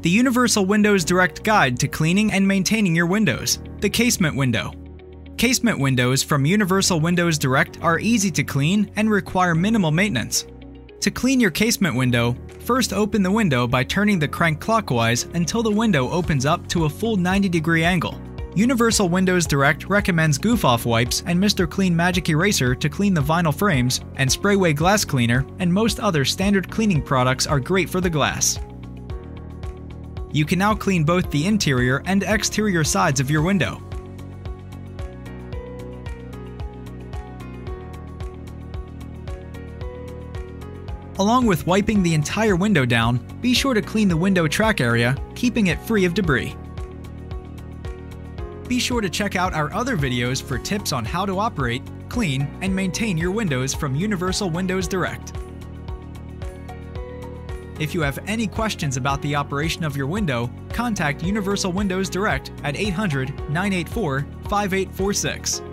The Universal Windows Direct Guide to Cleaning and Maintaining Your Windows, the Casement Window. Casement windows from Universal Windows Direct are easy to clean and require minimal maintenance. To clean your casement window, first open the window by turning the crank clockwise until the window opens up to a full 90-degree angle. Universal Windows Direct recommends Goof-Off Wipes and Mr. Clean Magic Eraser to clean the vinyl frames, and Sprayway Glass Cleaner and most other standard cleaning products are great for the glass. You can now clean both the interior and exterior sides of your window. Along with wiping the entire window down, be sure to clean the window track area, keeping it free of debris. Be sure to check out our other videos for tips on how to operate, clean, and maintain your windows from Universal Windows Direct. If you have any questions about the operation of your window, contact Universal Windows Direct at 800-984-5846.